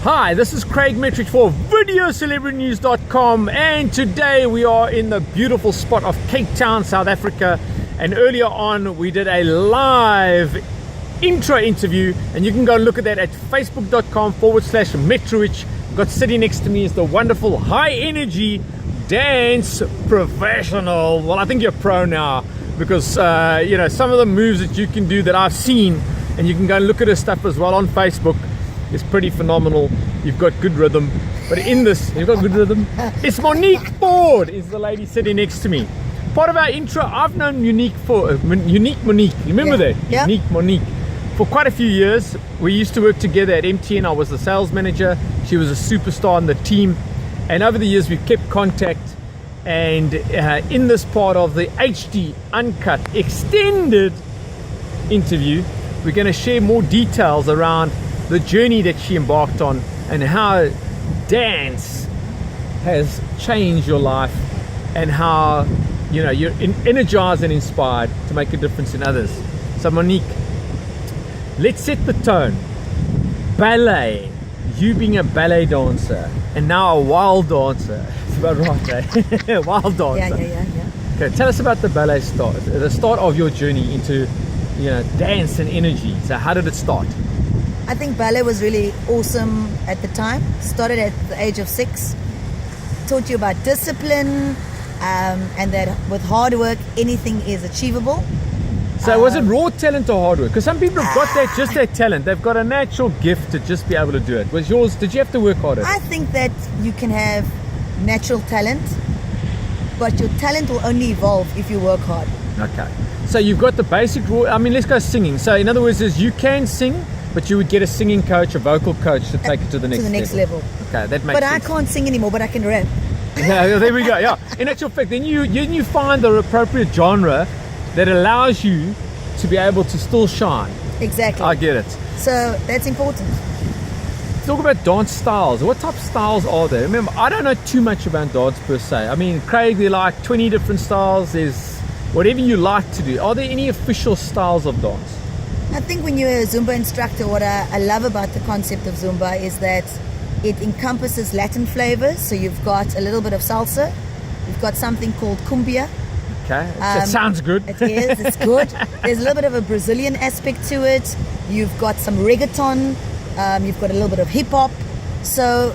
Hi, this is Craig Metrowich for VideoCelebrityNews.com, and today we are in the beautiful spot of Cape Town, South Africa. And earlier on we did a live intro interview, and you can go look at that at facebook.com/Metrowich. Got sitting next to me is the wonderful high energy dance professional. Well, I think you're pro now because some of the moves that you can do that I've seen, and you can go and look at her stuff as well on Facebook. It's pretty phenomenal. You've got good rhythm. But in this, you've got good rhythm. It's Monique Ford is the lady sitting next to me. Part of our intro, I've known Monique Monique. You remember that? Yeah. Unique Monique. For quite a few years. We used to work together at MTN. I was the sales manager. She was a superstar on the team. And over the years, we've kept contact. And in this part of the HD UNCUT extended interview, we're going to share more details around the journey that she embarked on and how dance has changed your life and how you're energized and inspired to make a difference in others. So Monique, let's set the tone. Ballet, you being a ballet dancer and now a wild dancer. It's about right, eh? Wild dancer. Yeah. Okay, tell us about the ballet the start of your journey into dance and energy. So how did it start? I think ballet was really awesome at the time. Started at the age of 6. Taught you about discipline, and that with hard work, anything is achievable. So was it raw talent or hard work? Because some people have got just that talent. They've got a natural gift to just be able to do it. Was yours? Did you have to work harder? I think that you can have natural talent, but your talent will only evolve if you work hard. Okay. So you've got the basic raw. I mean, let's go singing. So in other words, you can sing, but you would get a singing coach, a vocal coach to take it to the next level. Okay, that makes But sense. I can't sing anymore, but I can rap. Yeah, there we go. Yeah. In actual fact, then you find the appropriate genre that allows you to be able to still shine. Exactly. I get it. So that's important. Talk about dance styles. What type of styles are there? Remember, I don't know too much about dance per se. I mean, Craig, there are like 20 different styles. There's whatever you like to do. Are there any official styles of dance? I think when you're a Zumba instructor, what I love about the concept of Zumba is that it encompasses Latin flavors. So you've got a little bit of salsa. You've got something called cumbia. Okay, that sounds good. It is, it's good. There's a little bit of a Brazilian aspect to it. You've got some reggaeton. You've got a little bit of hip hop. So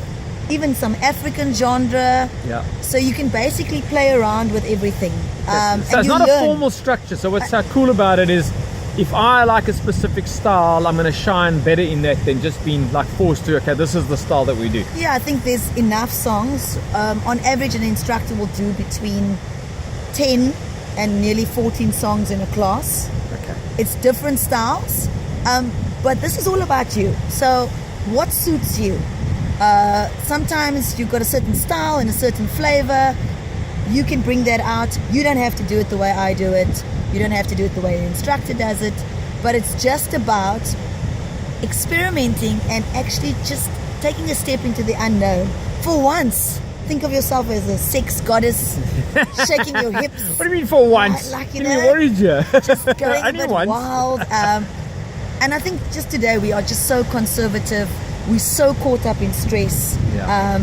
even some African genre. Yeah. So you can basically play around with everything. So it's not a formal structure. So what's so cool about it is, if I like a specific style, I'm going to shine better in that than just being like forced to, okay, this is the style that we do. Yeah, I think there's enough songs. On average, an instructor will do between 10 and nearly 14 songs in a class. Okay. It's different styles, but this is all about you. So what suits you? Sometimes you've got a certain style and a certain flavor. You can bring that out. You don't have to do it the way I do it. You don't have to do it the way the instructor does it. But it's just about experimenting and actually just taking a step into the unknown. For once, think of yourself as a sex goddess, shaking your hips. What do you mean for once? Like, you worried you. Just going a bit once. wild. And I think just today we are just so conservative. We're so caught up in stress. Yeah.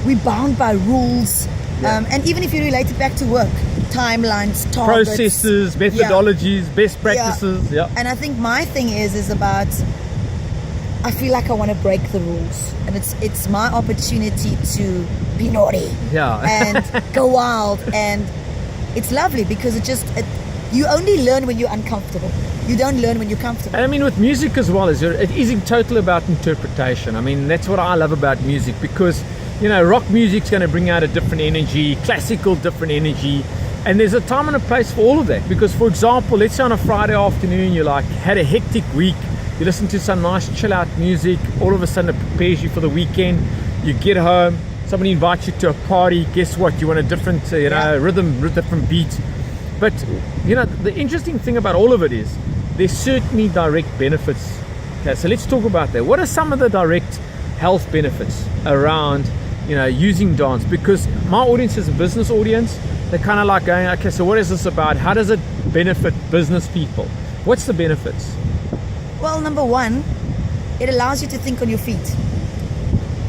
We're bound by rules. Yeah. And even if you relate it back to work, timelines, targets. Processes, methodologies, best practices. Yeah. And I think my thing is about, I feel like I want to break the rules. And it's my opportunity to be naughty. Yeah. And go wild. And it's lovely because you only learn when you're uncomfortable. You don't learn when you're comfortable. And I mean, with music as well, it is in total about interpretation. I mean, that's what I love about music, because rock music's going to bring out a different energy, classical different energy, and there's a time and a place for all of that. Because, for example, let's say on a Friday afternoon you had a hectic week, you listen to some nice chill out music, all of a sudden it prepares you for the weekend. You get home, somebody invites you to a party, guess what, you want a different rhythm, different beat. But the interesting thing about all of it is there's certainly direct benefits. Okay, so let's talk about that. What are some of the direct health benefits around using dance? Because my audience is a business audience. They're kind of like going, okay, so what is this about? How does it benefit business people? What's the benefits? Well, number one, it allows you to think on your feet.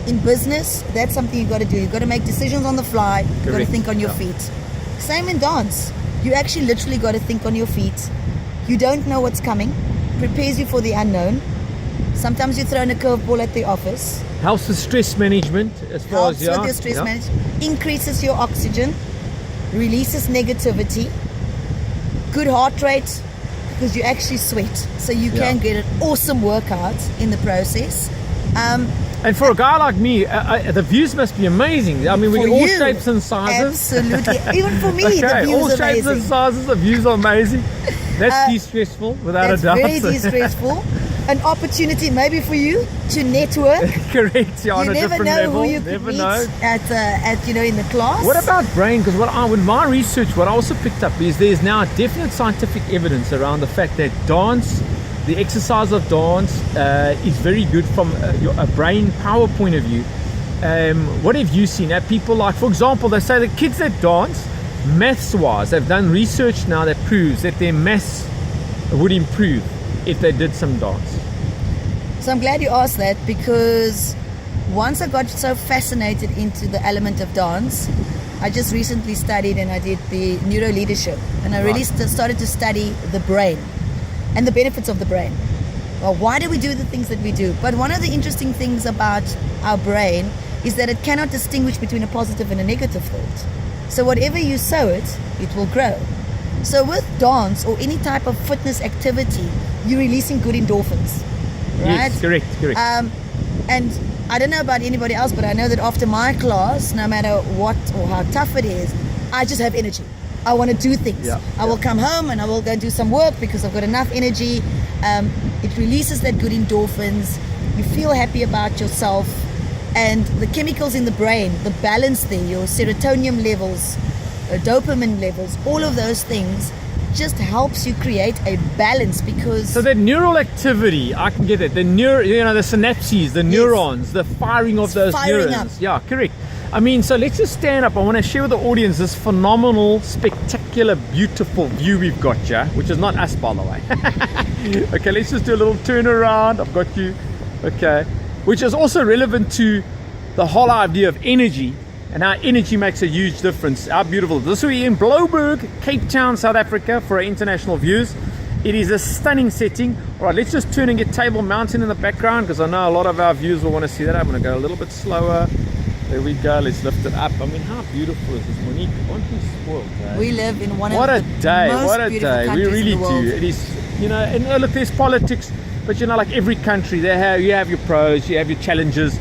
in business, that's something you got to do. You got to make decisions on the fly. You got to Correct. think on your feet. Same in dance. You actually literally got to think on your feet. You don't know what's coming. Prepares you for the unknown. Sometimes you're thrown a curveball at the office. Helps with stress management as far Helps as with your stress management. Increases your oxygen. Releases negativity. Good heart rate because you actually sweat. So you can get an awesome workout in the process. And for a guy like me, the views must be amazing. I mean, we For get all you, shapes and sizes. Absolutely. Even for me, the Okay, views all are shapes and amazing. sizes, the views are amazing. That's de-stressful, without That's a doubt. very de-stressful. An opportunity maybe for you to network. Correct, yeah, on You a never different know level. who you could Never meet know. at in the class. What about brain? Because with my research, what I also picked up is there's now definite scientific evidence around the fact that dance, the exercise of dance, is very good from a brain power point of view. What have you seen? People like, for example, they say the kids that dance, maths-wise, they've done research now that proves that their maths would improve if they did some dance. So I'm glad you asked that, because once I got so fascinated into the element of dance, I just recently studied and I did the neuro leadership, and I really started to study the brain and the benefits of the brain. Well, why do we do the things that we do? But one of the interesting things about our brain is that it cannot distinguish between a positive and a negative thought. So whatever you sow it, it will grow. So with dance or any type of fitness activity, you're releasing good endorphins, right? Yes, correct. And I don't know about anybody else, but I know that after my class, no matter what or how tough it is, I just have energy. I want to do things. I will come home and I will go do some work because I've got enough energy. It releases that good endorphins. You feel happy about yourself. And the chemicals in the brain, the balance there, your serotonin levels, dopamine levels, all of those things just helps you create a balance, because So that neural activity, I can get it. The the synapses, the neurons, the firing of those firing neurons. up. Yeah, correct. I mean, so let's just stand up. I want to share with the audience this phenomenal, spectacular, beautiful view we've got here, which is not us, by the way. Okay, let's just do a little turnaround. I've got you. Okay, which is also relevant to the whole idea of energy. And our energy makes a huge difference. How beautiful. This we're in Bloberg, Cape Town, South Africa, for our international views. It is a stunning setting. All right, let's just turn and get Table Mountain in the background, because I know a lot of our viewers will want to see that. I'm going to go a little bit slower. There we go. Let's lift it up. I mean, how beautiful is this, Monique? Aren't we spoiled? Eh? we live in one What of a the day! most What a beautiful day! We countries really in the world. do. It is, and look, there's politics, but like every country, you have your pros, you have your challenges.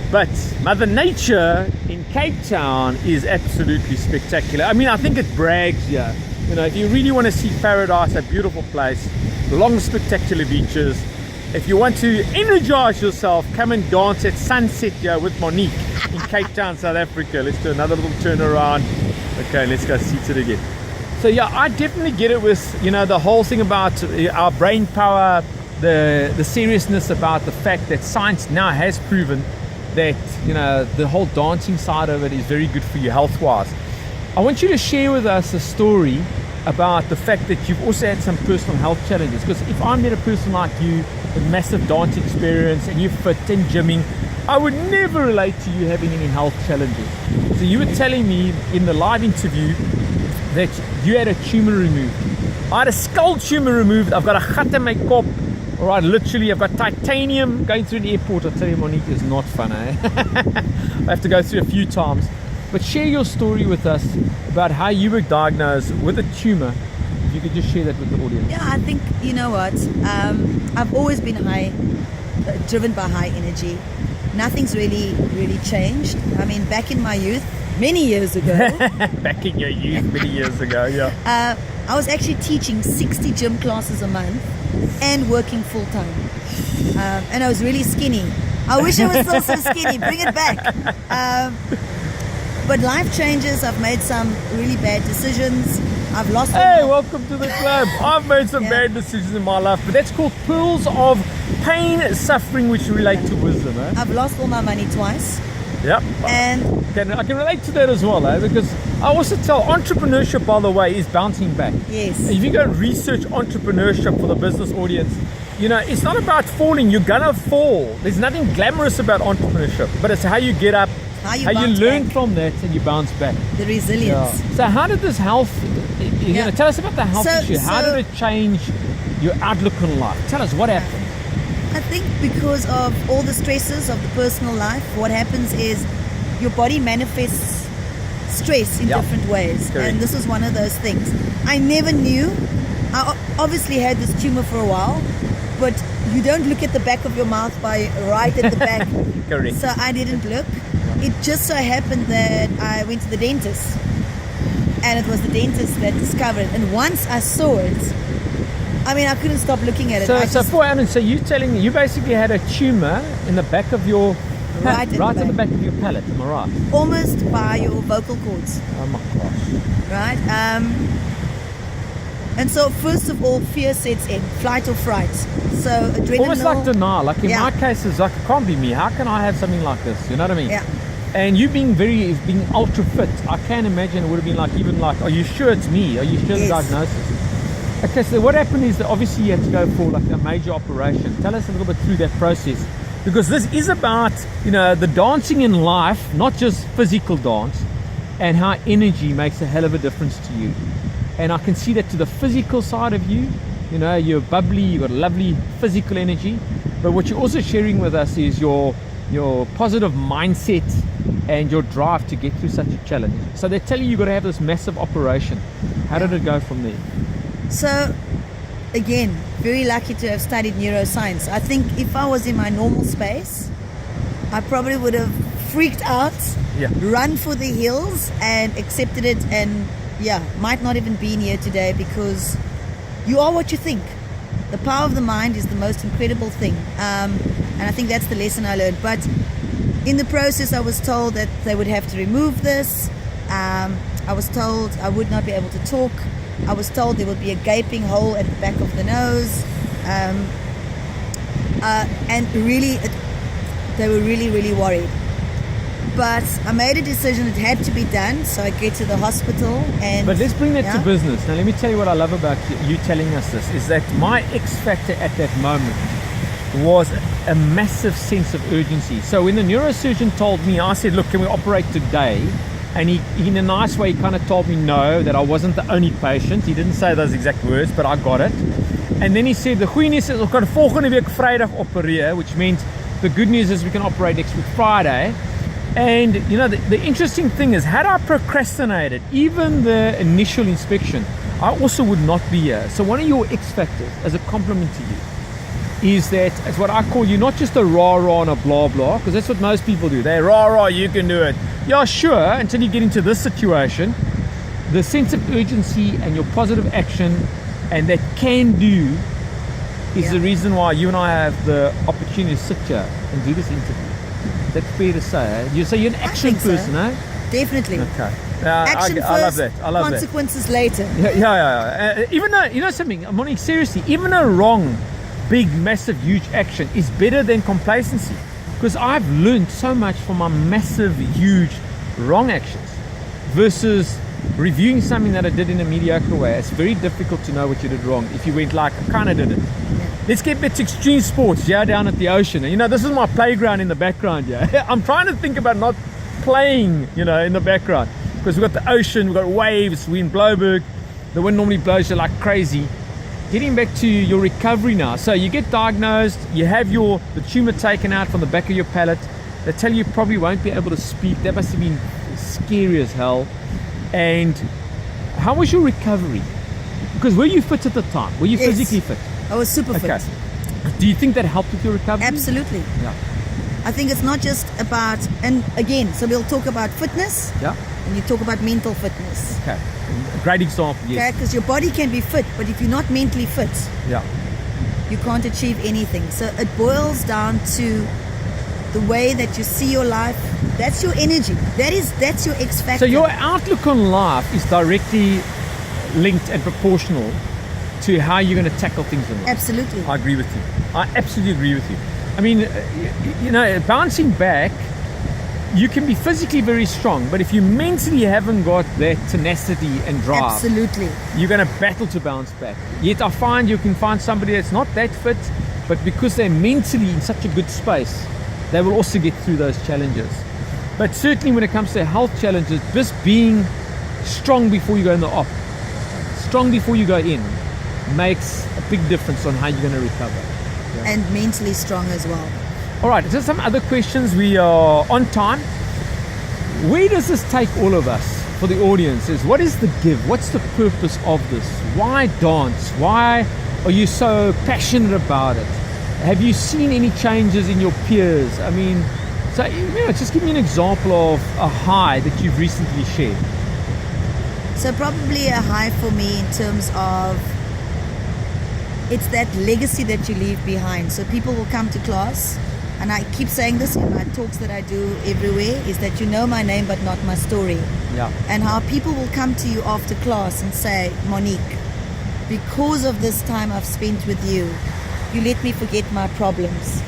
But Mother Nature in Cape Town is absolutely spectacular. I mean, I think it brags here. If you really want to see paradise, a beautiful place, long, spectacular beaches. If you want to energize yourself, come and dance at sunset here with Monique in Cape Town, South Africa. Let's do another little turn around. Okay, let's go seat it again. So yeah, I definitely get it with, the whole thing about our brain power, the seriousness about the fact that science now has proven that the whole dancing side of it is very good for you health-wise. I want you to share with us a story about the fact that you've also had some personal health challenges, because if I met a person like you with massive dance experience and you're fit and gymming, I would never relate to you having any health challenges. So you were telling me in the live interview that you had a tumor removed. I had a skull tumor removed. I've got a gat in my kop. All right, literally, I've got titanium going through the airport. I tell you, Monique, is not fun, eh? I have to go through a few times. But share your story with us about how you were diagnosed with a tumor. If you could just share that with the audience. Yeah, I think, you know what, I've always been driven by high energy. Nothing's really changed. I mean, back in my youth, many years ago. Back in your youth, many years ago, yeah. I was actually teaching 60 gym classes a month and working full time. And I was really skinny. I wish I was still so skinny. Bring it back. But life changes. I've made some really bad decisions. I've lost. Hey, welcome to the club. I've made some bad decisions in my life, but that's called pools of pain, suffering, which relate to wisdom. Eh? I've lost all my money twice. Yep. And I can relate to that as well, because I also tell entrepreneurship, by the way, is bouncing back. yes. If you go research entrepreneurship for the business audience, you know, it's not about falling. You're gonna fall. There's nothing glamorous about entrepreneurship, but it's how you get up, how you learn back. from that, and you bounce back. The resilience. So how did this health, you know, tell us about the health issue. How did it change your outlook on life? Tell us what happened. I think because of all the stresses of the personal life, what happens is your body manifests stress in different ways. Correct. And this was one of those things. I never knew. I obviously had this tumor for a while, but you don't look at the back of your mouth by right at the back. Correct. So I didn't look. It just so happened that I went to the dentist, and it was the dentist that discovered it. And once I saw it, I mean, I couldn't stop looking at it. So for Alan, so you're telling me you basically had a tumor in the back of your Right at the back of your palate, am I right? almost by your vocal cords, Oh my gosh. right? And so first of all, fear sets in, flight or fright. So adrenaline. Almost like denial. Like in Yeah. my case, it's like, it can't be me. How can I have something like this? You know what I mean? Yeah. And you being ultra fit, I can imagine it would have been like, even like, are you sure it's me? Are you sure the Yes. diagnosis? Okay, so what happened is that obviously you had to go for like a major operation. Tell us a little bit through that process, because this is about, you know, the dancing in life, not just physical dance, and how energy makes a hell of a difference to you. And I can see that to the physical side of you. You know, you're bubbly, you've got lovely physical energy, but what you're also sharing with us is your positive mindset and your drive to get through such a challenge. So they tell you you've got to have this massive operation. How did it go from there? So, again, very lucky to have studied neuroscience. I think if I was in my normal space, I probably would have freaked out, run for the hills, and accepted it, and might not even be here today, because you are what you think. The power of the mind is the most incredible thing, and I think that's the lesson I learned. But in the process, I was told that they would have to remove this. I was told I would not be able to talk. I was told there would be a gaping hole at the back of the nose, and really, they were really, really worried. But I made a decision; it had to be done. So I get to the hospital, and But let's bring that to business. Now, let me tell you what I love about you telling us this, is that my X factor at that moment was a massive sense of urgency. So when the neurosurgeon told me, I said, look, can we operate today? And he in a nice way, he kind of told me no, that I wasn't the only patient. He didn't say those exact words, but I got it. And then he said, the goeie nuus is, ons kan volgende week Vrydag opereer, which means the good news is we can operate next week Friday. And you know, the interesting thing is, had I procrastinated even the initial inspection, I also would not be here. So one of your X factors, as a compliment to you, is that it's what I call you, not just a rah-rah and a blah-blah, because that's what most people do. They rah-rah, you can do it. Yeah, sure, until you get into this situation. The sense of urgency and your positive action and that can do is the reason why you and I have the opportunity to sit here and do this interview. Is that fair to say? Eh? You say you're an action person, eh? Definitely. Okay. Action first, I love that. I love consequences later. Yeah. Even though, you know something, Monique, seriously, even a wrong, big, massive, huge action is better than complacency. Because I've learned so much from my massive, huge, wrong actions versus reviewing something that I did in a mediocre way. It's very difficult to know what you did wrong if you went like, I kind of did it. Let's get back to extreme sports, down at the ocean. And, you know, this is my playground in the background, I'm trying to think about not playing, you know, in the background. Because we've got the ocean, we've got waves, we're in Bloberg. The wind normally blows you like crazy. Getting back to your recovery now. So you get diagnosed, you have the tumor taken out from the back of your palate. They tell you probably won't be able to speak. That must have been scary as hell. And how was your recovery? Because were you fit at the time? Were you physically fit? I was super fit. Do you think that helped with your recovery? Absolutely. Yeah. I think it's not just about, and again, so we'll talk about fitness. Yeah. And you talk about mental fitness. Okay. Great example. Yes. Okay, because your body can be fit, but if you're not mentally fit, you can't achieve anything. So it boils down to the way that you see your life. That's your energy. That's your X factor. So your outlook on life is directly linked and proportional to how you're going to tackle things in life. Absolutely. I agree with you. I absolutely agree with you. I mean, you know, bouncing back, you can be physically very strong, but if you mentally haven't got that tenacity and drive, Absolutely. you're going to battle to bounce back. Yet I find you can find somebody that's not that fit, but because they're mentally in such a good space, they will also get through those challenges. But certainly when it comes to health challenges, just being strong before you go in the op, strong before you go in, makes a big difference on how you're going to recover. And mentally strong as well. All right, just some other questions. We are on time. Where does this take all of us? For the audience, is what is the give? What's the purpose of this? Why dance? Why are you so passionate about it? Have you seen any changes in your peers? I mean, so, just give me an example of a high that you've recently shared. So probably a high for me in terms of it's that legacy that you leave behind. So people will come to class, and I keep saying this in my talks that I do everywhere, is that you know my name but not my story. Yeah. And how people will come to you after class and say, Monique, because of this time I've spent with you, you let me forget my problems.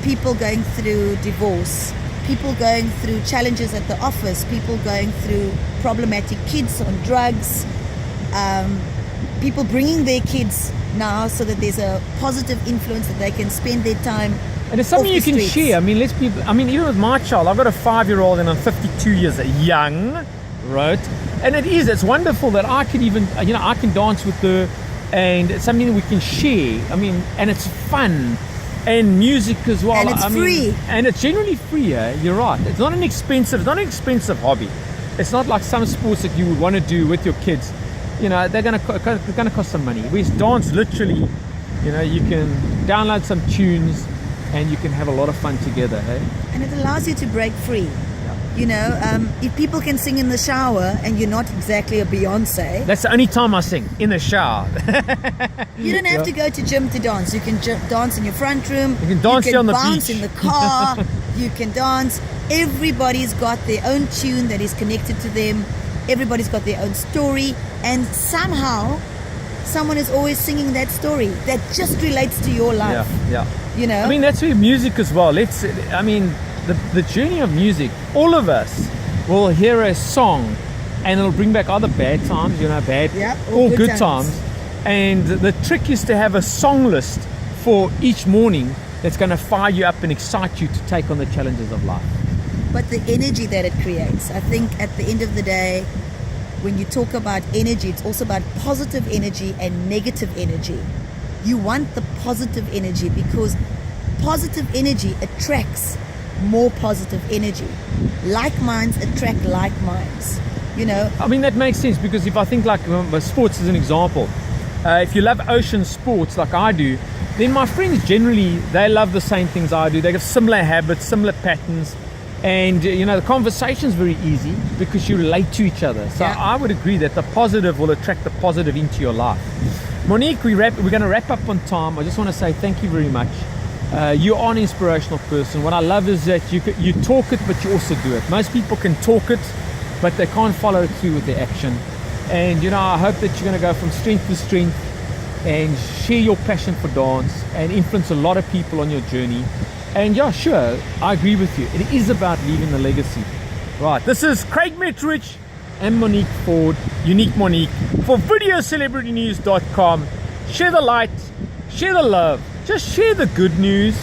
People going through divorce, people going through challenges at the office, people going through problematic kids on drugs, people bringing their kids now so that there's a positive influence that they can spend their time. And it's something off you the can streets. share. I mean, even with my child, I've got a 5-year-old and I'm 52 years young, right? And it's wonderful that I can even, I can dance with her, and it's something that we can share. I mean, and it's fun, and music as well. And it's free. And it's generally free, eh? You're right. It's not an expensive hobby. It's not like some sports that you would want to do with your kids. They're gonna cost some money. Whereas dance, literally, you can download some tunes and you can have a lot of fun together, hey? And it allows you to break free. If people can sing in the shower and you're not exactly a Beyonce, That's the only time I sing, in the shower. you don't have to go to gym to dance. You can dance in your front room. You can dance here on the bounce beach. in the car. You can dance. Everybody's got their own tune that is connected to them. Everybody's got their own story, and somehow someone is always singing that story that just relates to your life. Yeah. I mean, that's where music as well. The journey of music, all of us will hear a song and it'll bring back other bad times, or good times. And the trick is to have a song list for each morning that's going to fire you up and excite you to take on the challenges of life. But the energy that it creates, I think at the end of the day, when you talk about energy, it's also about positive energy and negative energy. You want the positive energy because positive energy attracts more positive energy. Like minds attract like minds. I mean, that makes sense, because if I think like sports as an example, if you love ocean sports like I do, then my friends generally, they love the same things I do. They have similar habits, similar patterns, and the conversation's very easy because you relate to each other. So I would agree that the positive will attract the positive into your life. Monique, we're going to wrap up on time. I just want to say thank you very much. You are an inspirational person. What I love is that you talk it, but you also do it. Most people can talk it, but they can't follow through with their action. And I hope that you're going to go from strength to strength and share your passion for dance and influence a lot of people on your journey. And sure, I agree with you. It is about leaving a legacy. Right, this is Craig Metrowich and Monique Ford, Unique Monique, for VideoCelebrityNews.com. Share the light, share the love, just share the good news.